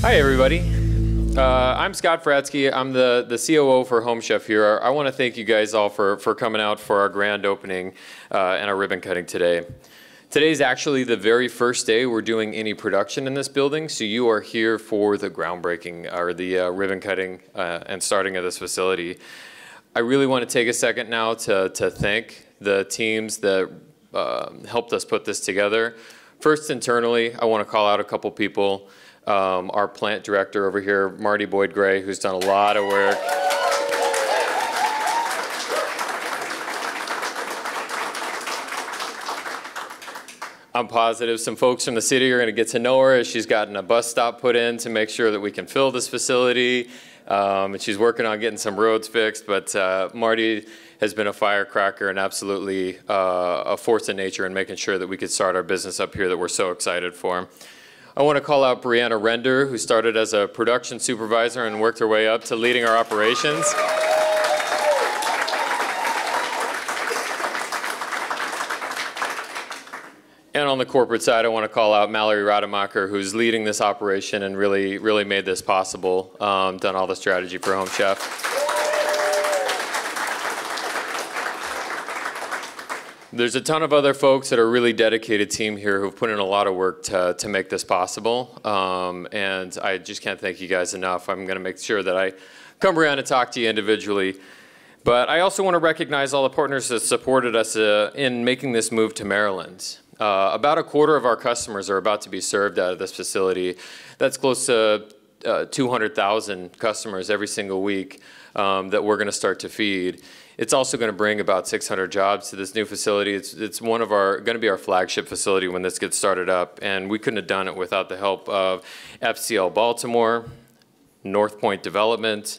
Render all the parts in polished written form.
Hi, everybody. I'm Scott Fratzke. I'm the COO for Home Chef here. I want to thank you guys all for coming out for our grand opening and our ribbon cutting today. Today's actually the very first day we're doing any production in this building, so you are here for the groundbreaking or the ribbon cutting and starting of this facility. I really want to take a second now to thank the teams that helped us put this together. First, internally, I want to call out a couple people. Our plant director over here, Marty Boyd Gray, who's done a lot of work. I'm positive some folks from the city are going to get to know her as she's gotten a bus stop put in to make sure that we can fill this facility. And she's working on getting some roads fixed, but Marty has been a firecracker and absolutely a force of nature in making sure that we could start our business up here that we're so excited for. I want to call out Brianna Render, who started as a production supervisor and worked her way up to leading our operations. And on the corporate side, I want to call out Mallory Rademacher, who's leading this operation and really made this possible, done all the strategy for Home Chef. There's a ton of other folks that are a really dedicated team here who've put in a lot of work to make this possible, and I just can't thank you guys enough. I'm going to make sure that I come around and talk to you individually. But I also want to recognize all the partners that supported us in making this move to Maryland. About a quarter of our customers are about to be served out of this facility. That's close to 200,000 customers every single week that we're going to start to feed. It's also going to bring about 600 jobs to this new facility. It's going to be our flagship facility when this gets started up, and we couldn't have done it without the help of FCL Baltimore, North Point Development,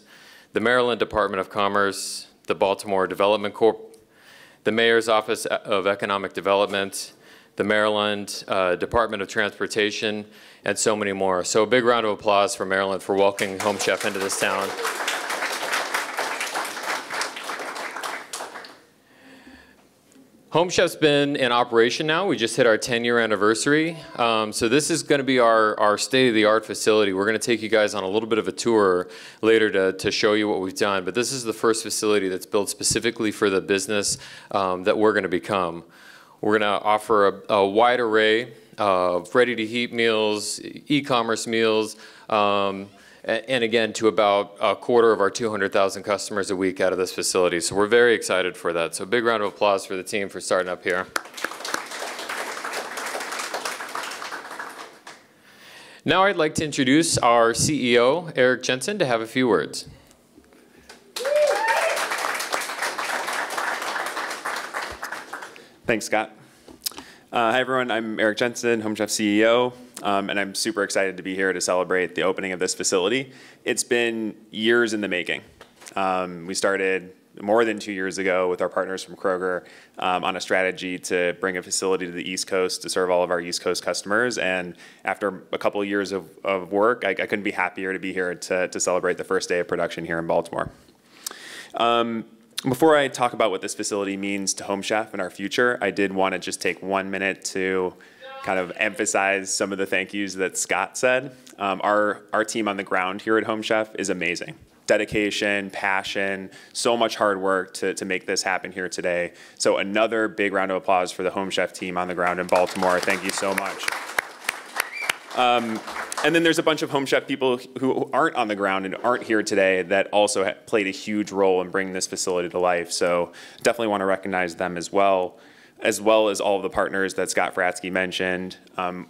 the Maryland Department of Commerce, the Baltimore Development Corp, the Mayor's Office of Economic Development, the Maryland Department of Transportation, and so many more. So a big round of applause for Maryland for welcoming Home Chef into this town. Home Chef's been in operation now. We just hit our 10-year anniversary. So this is going to be our state-of-the-art facility. We're going to take you guys on a little bit of a tour later to show you what we've done. But this is the first facility that's built specifically for the business that we're going to become. We're going to offer a wide array of ready-to-heat meals, e-commerce meals, and again, to about a quarter of our 200,000 customers a week out of this facility. So we're very excited for that. So a big round of applause for the team for starting up here. Now I'd like to introduce our CEO, Eric Jensen, to have a few words. Thanks, Scott. Hi, everyone. I'm Eric Jensen, Home Chef CEO, and I'm super excited to be here to celebrate the opening of this facility. It's been years in the making. We started more than 2 years ago with our partners from Kroger on a strategy to bring a facility to the East Coast to serve all of our East Coast customers. And after a couple of years of work, I couldn't be happier to be here to celebrate the first day of production here in Baltimore. Before I talk about what this facility means to Home Chef and our future, I did want to just take 1 minute to kind of emphasize some of the thank yous that Scott said. Our team on the ground here at Home Chef is amazing. Dedication, passion, so much hard work to make this happen here today. So another big round of applause for the Home Chef team on the ground in Baltimore. Thank you so much. And then there's a bunch of Home Chef people who aren't on the ground and aren't here today that also played a huge role in bringing this facility to life. So definitely want to recognize them as well as all of the partners that Scott Fratzke mentioned.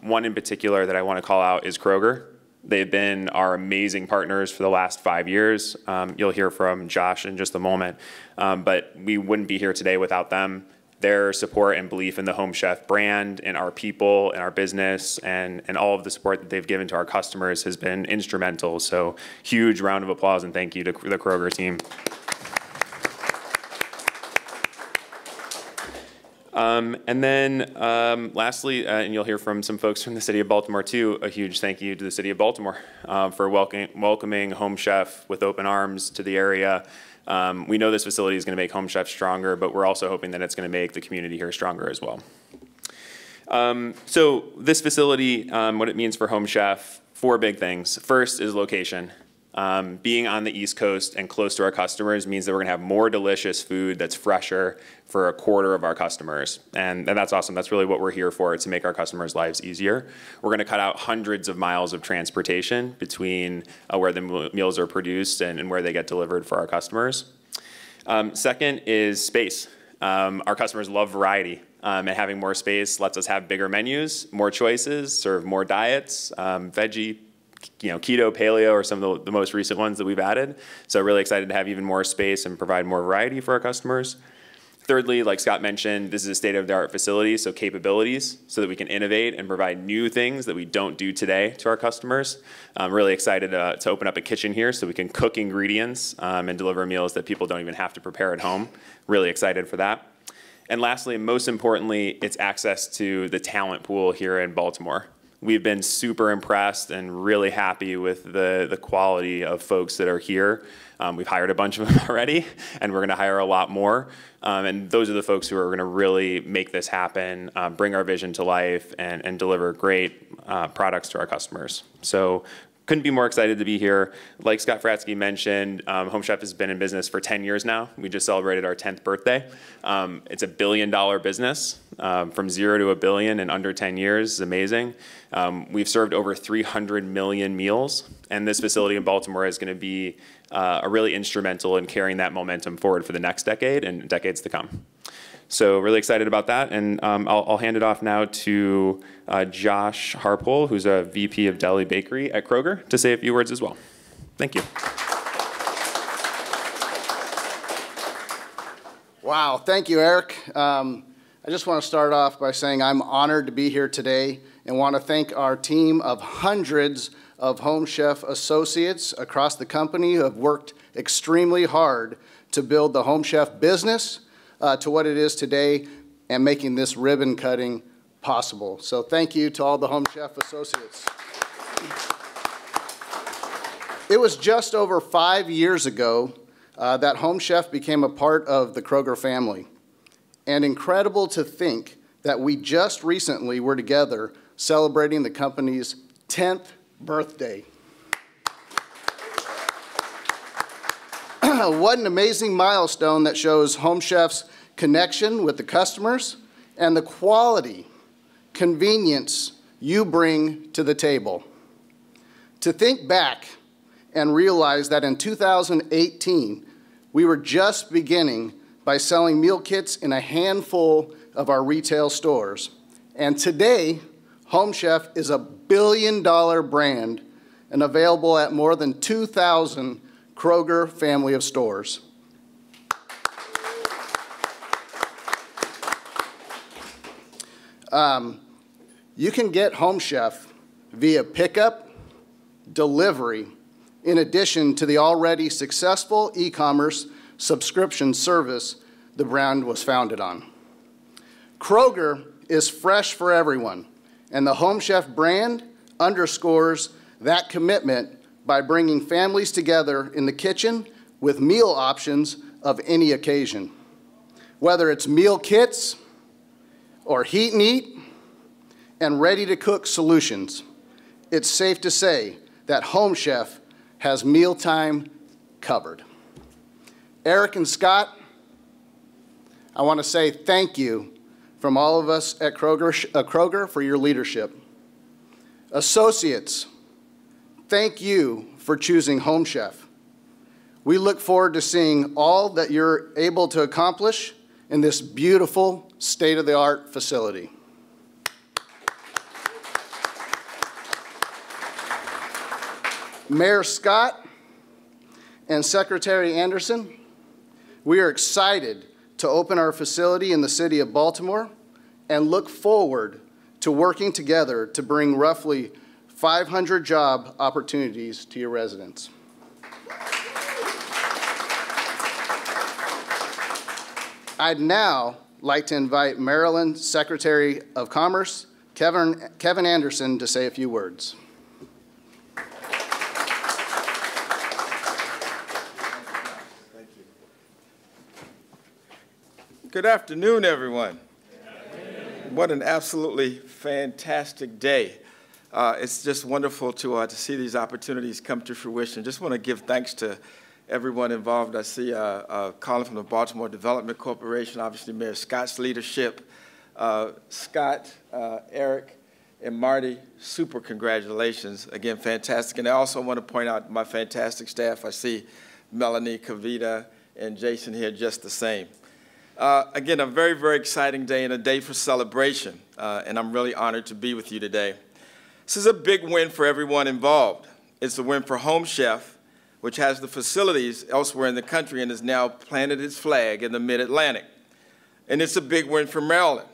One in particular that I want to call out is Kroger. They've been our amazing partners for the last 5 years. You'll hear from Josh in just a moment. But we wouldn't be here today without them. Their support and belief in the Home Chef brand and our people and our business and all of the support that they've given to our customers has been instrumental. So huge round of applause and thank you to the Kroger team. And then lastly, and you'll hear from some folks from the city of Baltimore too, a huge thank you to the city of Baltimore for welcoming Home Chef with open arms to the area. We know this facility is going to make Home Chef stronger, but we're also hoping that it's going to make the community here stronger as well. So this facility, what it means for Home Chef, 4 big things. First is location. Being on the East Coast and close to our customers means that we're gonna have more delicious food that's fresher for a quarter of our customers. And that's awesome. That's really what we're here for, to make our customers' lives easier. We're gonna cut out hundreds of miles of transportation between where the meals are produced and where they get delivered for our customers. Second is space. Our customers love variety. And having more space lets us have bigger menus, more choices, serve more diets, veggie, keto, paleo are some of the most recent ones that we've added. So really excited to have even more space and provide more variety for our customers. Thirdly, like Scott mentioned, this is a state-of-the-art facility, so capabilities, so that we can innovate and provide new things that we don't do today to our customers. I'm really excited to open up a kitchen here so we can cook ingredients and deliver meals that people don't even have to prepare at home. Really excited for that. And lastly, and most importantly, it's access to the talent pool here in Baltimore. We've been super impressed and really happy with the quality of folks that are here. We've hired a bunch of them already, and we're gonna hire a lot more. And those are the folks who are gonna really make this happen, bring our vision to life, and deliver great products to our customers. So couldn't be more excited to be here. Like Scott Fratzke mentioned, Home Chef has been in business for 10 years now. We just celebrated our 10th birthday. It's $1 billion business, from 0 to $1 billion in under 10 years. It's amazing. We've served over 300 million meals, and this facility in Baltimore is gonna be really instrumental in carrying that momentum forward for the next decade and decades to come. So really excited about that, and I'll hand it off now to Josh Harpole, who's a VP of Deli Bakery at Kroger, to say a few words as well. Thank you. Wow, thank you, Eric. I just want to start off by saying I'm honored to be here today and want to thank our team of hundreds of Home Chef associates across the company who have worked extremely hard to build the Home Chef business to what it is today and making this ribbon cutting possible. So thank you to all the Home Chef associates. It was just over 5 years ago that Home Chef became a part of the Kroger family. And incredible to think that we just recently were together celebrating the company's 10th birthday. What an amazing milestone that shows Home Chef's connection with the customers and the quality, convenience you bring to the table. To think back and realize that in 2018, we were just beginning by selling meal kits in a handful of our retail stores. And today, Home Chef is $1 billion brand and available at more than 2,000 Kroger family of stores. You can get Home Chef via pickup, delivery, in addition to the already successful e-commerce subscription service the brand was founded on. Kroger is fresh for everyone, and the Home Chef brand underscores that commitment by bringing families together in the kitchen with meal options of any occasion. Whether it's meal kits or heat and eat and ready-to-cook solutions, it's safe to say that Home Chef has mealtime covered. Eric and Scott, I want to say thank you from all of us at Kroger for your leadership. Associates, thank you for choosing Home Chef. We look forward to seeing all that you're able to accomplish in this beautiful state-of-the-art facility. Mayor Scott and Secretary Anderson, we are excited to open our facility in the city of Baltimore and look forward to working together to bring roughly 500 job opportunities to your residents. I'd now like to invite Maryland Secretary of Commerce, Kevin Anderson, to say a few words. Good afternoon, everyone. What an absolutely fantastic day. It's just wonderful to see these opportunities come to fruition. Just want to give thanks to everyone involved. I see Colin from the Baltimore Development Corporation, obviously Mayor Scott's leadership. Scott, Eric, and Marty, super congratulations. Again, fantastic. And I also want to point out my fantastic staff. I see Melanie, Kavita, and Jason here just the same. Again, a very, very exciting day and a day for celebration, and I'm really honored to be with you today. This is a big win for everyone involved. It's a win for Home Chef, which has the facilities elsewhere in the country and has now planted its flag in the Mid-Atlantic. And it's a big win for Maryland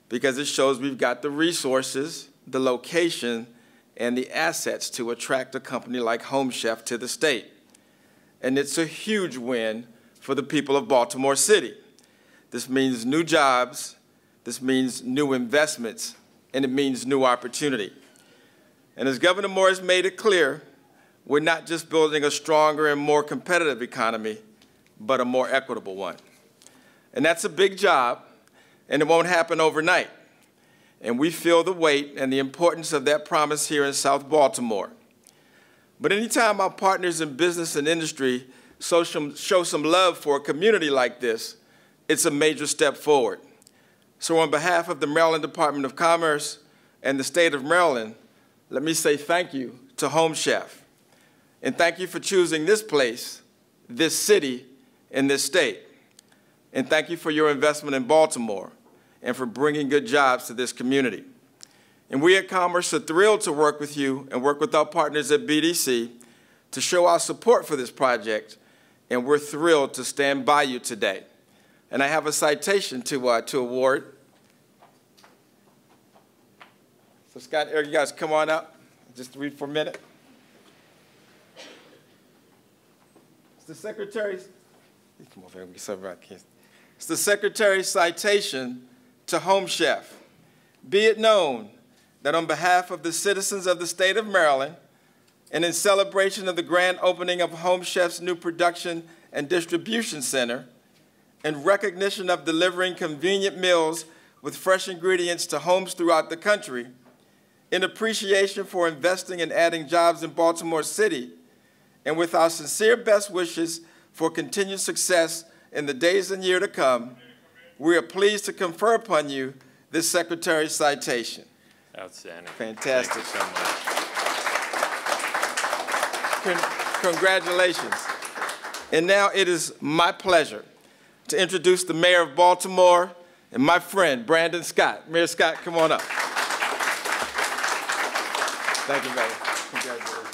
because it shows we've got the resources, the location, and the assets to attract a company like Home Chef to the state. And it's a huge win for the people of Baltimore City. This means new jobs, this means new investments, and it means new opportunity. And as Governor Moore has made it clear, we're not just building a stronger and more competitive economy, but a more equitable one. And that's a big job, and it won't happen overnight. And we feel the weight and the importance of that promise here in South Baltimore. But anytime our partners in business and industry show some love for a community like this, it's a major step forward. So on behalf of the Maryland Department of Commerce and the state of Maryland, let me say thank you to Home Chef. And thank you for choosing this place, this city, and this state. And thank you for your investment in Baltimore and for bringing good jobs to this community. And we at Commerce are thrilled to work with you and work with our partners at BDC to show our support for this project, and we're thrilled to stand by you today. And I have a citation to award. So Scott, Eric, you guys come on up, just read for a minute. It's the Secretary's, come over here, let me get right here. It's the Secretary's citation to Home Chef. Be it known that on behalf of the citizens of the state of Maryland, and in celebration of the grand opening of Home Chef's new production and distribution center, in recognition of delivering convenient meals with fresh ingredients to homes throughout the country, in appreciation for investing and adding jobs in Baltimore City, and with our sincere best wishes for continued success in the days and years to come, we are pleased to confer upon you this Secretary's citation. Outstanding. Fantastic. Thank you so much. Congratulations. And now it is my pleasure to introduce the Mayor of Baltimore and my friend, Brandon Scott. Mayor Scott, come on up. Thank you, Mayor. Congratulations.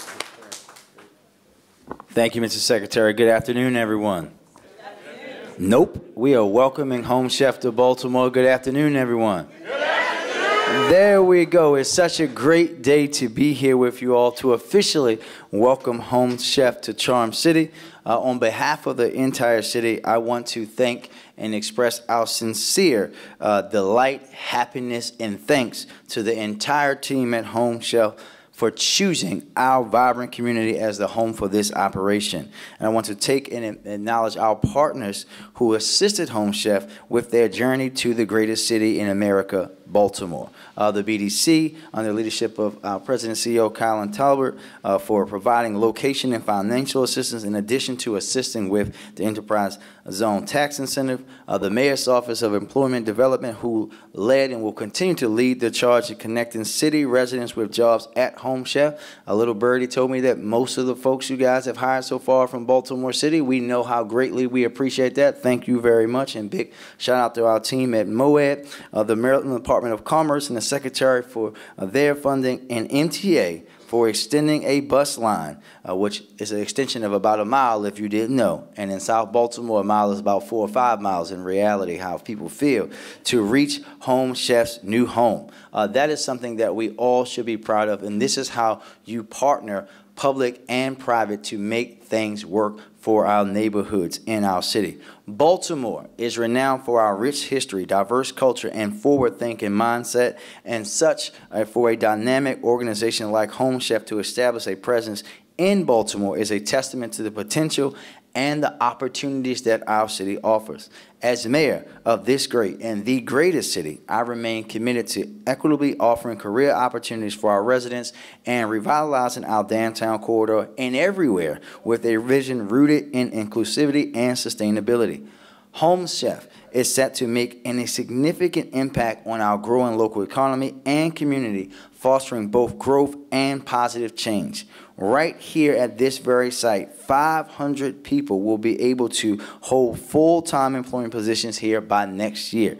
Thank you, Mr. Secretary. Good afternoon, everyone. Good afternoon. Nope. We are welcoming Home Chef to Baltimore. Good afternoon, everyone. Good afternoon. There we go. It's such a great day to be here with you all to officially welcome Home Chef to Charm City. On behalf of the entire city, I want to thank and express our sincere delight, happiness, and thanks to the entire team at Home Chef for choosing our vibrant community as the home for this operation. And I want to take and acknowledge our partners who assisted Home Chef with their journey to the greatest city in America, Baltimore. The BDC, under the leadership of our President and CEO, Colin Talbert, for providing location and financial assistance in addition to assisting with the Enterprise Zone Tax Incentive. The Mayor's Office of Employment Development, who led and will continue to lead the charge in connecting city residents with jobs at Home Chef. A little birdie told me that most of the folks you guys have hired so far from Baltimore City. We know how greatly we appreciate that. Thank you very much. And big shout out to our team at MOAD, the Maryland Department of Commerce, and the Secretary for their funding, and MTA for extending a bus line, which is an extension of about a mile if you didn't know. And in South Baltimore, a mile is about 4 or 5 miles in reality, how people feel, to reach Home Chef's new home. That is something that we all should be proud of, and this is how you partner public and private to make things work for our neighborhoods in our city. Baltimore is renowned for our rich history, diverse culture, and forward-thinking mindset, and such for a dynamic organization like Home Chef to establish a presence in Baltimore is a testament to the potential and the opportunities that our city offers. As mayor of this great and the greatest city, I remain committed to equitably offering career opportunities for our residents and revitalizing our downtown corridor and everywhere with a vision rooted in inclusivity and sustainability. Home Chef is set to make a significant impact on our growing local economy and community, fostering both growth and positive change. Right here at this very site, 500 people will be able to hold full-time employment positions here by next year.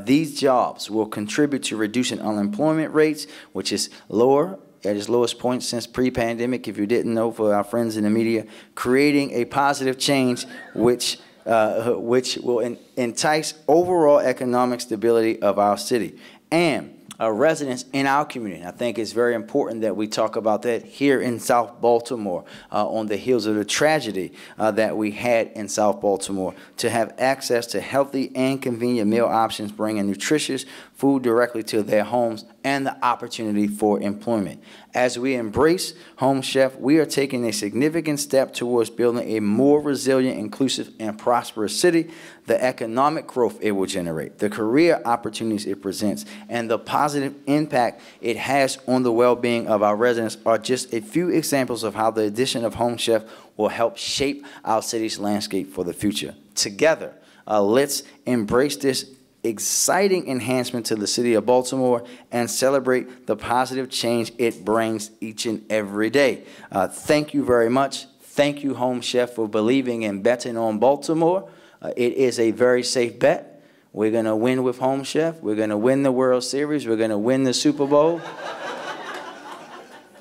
These jobs will contribute to reducing unemployment rates, which is lower at its lowest point since pre-pandemic, if you didn't know, for our friends in the media, creating a positive change which will entice overall economic stability of our city and residents in our community. I think it's very important that we talk about that here in South Baltimore on the heels of the tragedy that we had in South Baltimore, to have access to healthy and convenient meal options, bringing nutritious food directly to their homes, and the opportunity for employment. As we embrace Home Chef, we are taking a significant step towards building a more resilient, inclusive, and prosperous city. The economic growth it will generate, the career opportunities it presents, and the positive impact it has on the well-being of our residents are just a few examples of how the addition of Home Chef will help shape our city's landscape for the future. Together, let's embrace this exciting enhancement to the city of Baltimore and celebrate the positive change it brings each and every day. Thank you very much. Thank you, Home Chef, for believing and betting on Baltimore. It is a very safe bet. We're going to win with Home Chef. We're going to win the World Series. We're going to win the Super Bowl.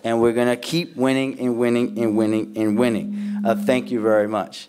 And we're going to keep winning and winning and winning and winning. Thank you very much.